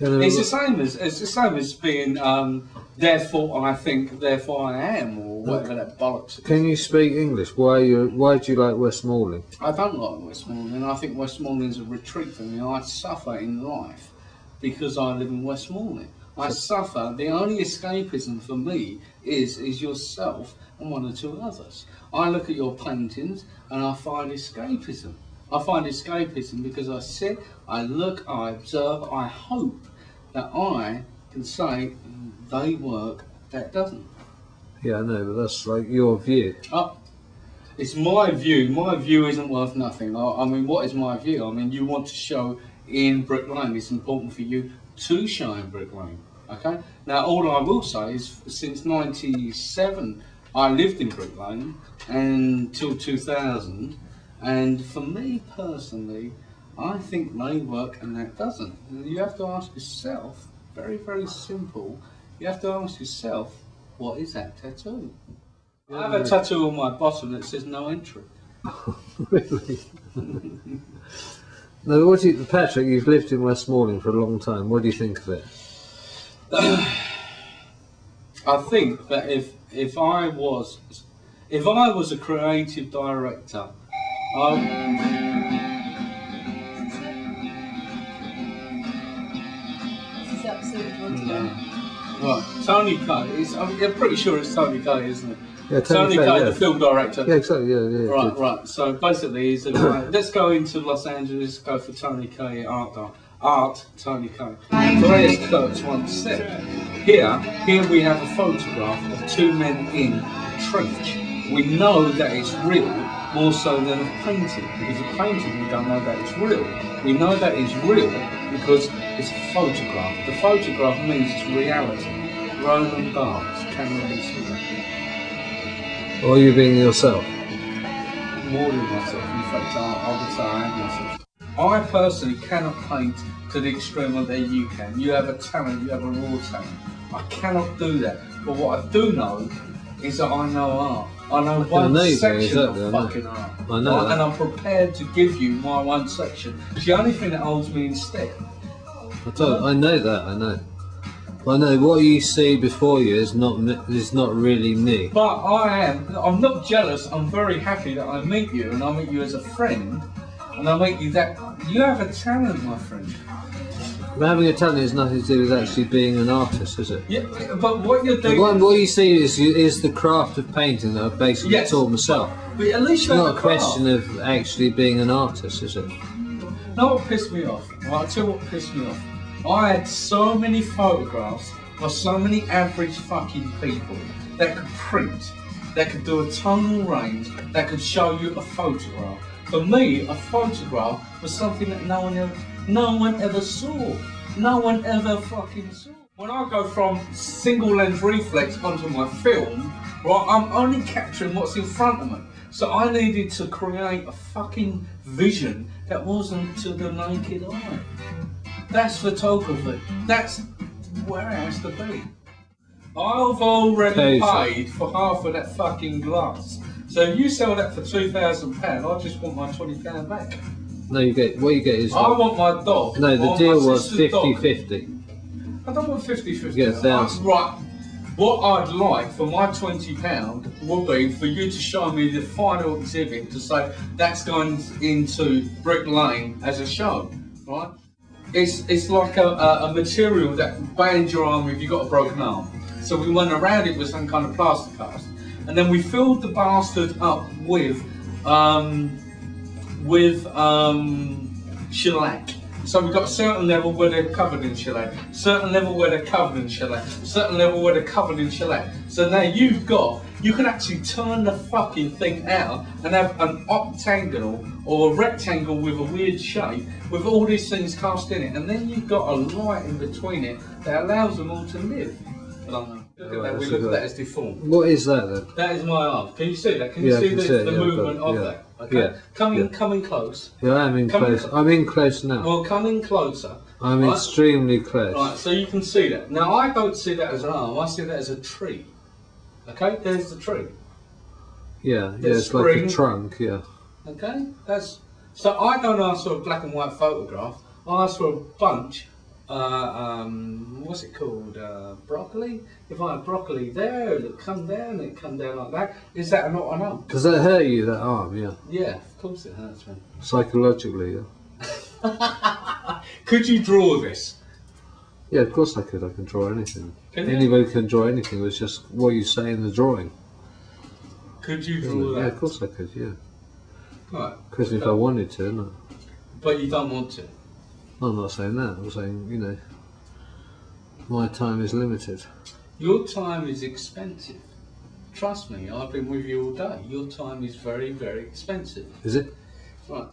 It's the same as being therefore I think, therefore I am, or whatever that bollocks is. Can you speak English? Why do you like Westmoreland? I don't like Westmoreland. I think Westmoreland's a retreat for me. I suffer in life because I live in Westmoreland. I suffer. The only escapism for me is yourself and one or two others. I look at your paintings and I find escapism. I find escapism because I sit, I look, I observe, I hope that I can say they work, that doesn't. Yeah, I know, but that's like your view. It's my view. My view isn't worth nothing. I mean, what is my view? I mean, you want to show in Brick Lane. It's important for you to show in Brick Lane. Okay? Now, all I will say is since '97, I lived in Brick Lane until 2000. And for me personally, I think they work and that doesn't. You have to ask yourself, very, very simple, you have to ask yourself, what is that tattoo? I have a tattoo on my bottom that says no entry. Really? No, Patrick, you've lived in Westmoreland for a long time. What do you think of it? I think that if I was a creative director, right, Tony Kaye. I'm pretty sure it's Tony Kaye, isn't it? Yeah, Tony Kaye, the film director. Yeah, exactly. Yeah. Right, right. So basically, he's a guy. Let's go into Los Angeles. Go for Tony Kaye art. Tony Kaye. Andreas Kurtz once said, "Here we have a photograph of two men in a trench. We know that it's real." More so than a painting, because a painting we don't know that it's real. We know that it's real because it's a photograph. The photograph means it's reality. Roland Barthes, camera and speaker. Or are you being yourself? More than myself, in fact, I would say I am myself. I personally cannot paint to the extreme that you can. You have a talent, you have a raw talent. I cannot do that. But what I do know is that I know art. I know one section of fucking art. I know and I'm prepared to give you my one section. It's the only thing that holds me in step. I know that, I know. I know what you see before you is not really me. But I'm not jealous, I'm very happy that I meet you, and I meet you as a friend, and I meet you that, you have a talent, my friend. But having a talent has nothing to do with actually being an artist, is it? Yeah, but what you're doing... What you see is the craft of painting that I've basically taught myself. But at least you have not a question of actually being an artist, is it? Know what pissed me off? Well, I'll tell you what pissed me off. I had so many photographs of so many average fucking people that could print, that could do a tonal range, that could show you a photograph. For me, a photograph was something that no one ever saw. No one ever fucking saw. When I go from single lens reflex onto my film, right, I'm only capturing what's in front of me. So I needed to create a fucking vision that wasn't to the naked eye. That's photography. That's where it has to be. I've already paid for half of that fucking glass. So if you sell that for £2,000, I just want my £20 back. No, what you get is... I want my dog. No, the deal was 50-50. I don't want 50-50. You get 1,000. Right. What I'd like for my £20 would be for you to show me the final exhibit to say that's going into Brick Lane as a show, right? It's like a material that bands your arm if you've got a broken arm. So we went around it with some kind of plaster cast, and then we filled the bastard up with shellac. So we've got a certain level where they're covered in shellac, certain level where they're covered in shellac, certain level where they're covered in shellac. So now you can actually turn the fucking thing out and have an octagonal or a rectangle with a weird shape with all these things cast in it, and then you've got a light in between it that allows them all to live. Look at that, we look at that as deformed. What is that then? That is my arm. Can you see that? Can you see the movement of that? Okay. Yeah. Coming close. Yeah, I'm in close. I'm in close now. Well, coming closer. I'm extremely close. Right, so you can see that. Now, I don't see that as an arm. I see that as a tree. Okay, there's the tree. Yeah, it's like a trunk. Yeah. Okay, so I don't ask for a black and white photograph. I ask for a bunch what's it called? Broccoli. If I had broccoli there, it'd come down like that. Is that not an arm? Does that hurt you, that arm? Yeah. Yeah, of course it hurts me. Psychologically, yeah. Could you draw this? Yeah, of course I could. I can draw anything. Can you? Anybody can draw anything. It's just what you say in the drawing. Could you draw that? Yeah, of course I could. Yeah. Right. Because if I wanted to, no. But you don't want to. I'm not saying that. I'm saying, you know, my time is limited. Your time is expensive. Trust me, I've been with you all day. Your time is very, very expensive. Is it? Right.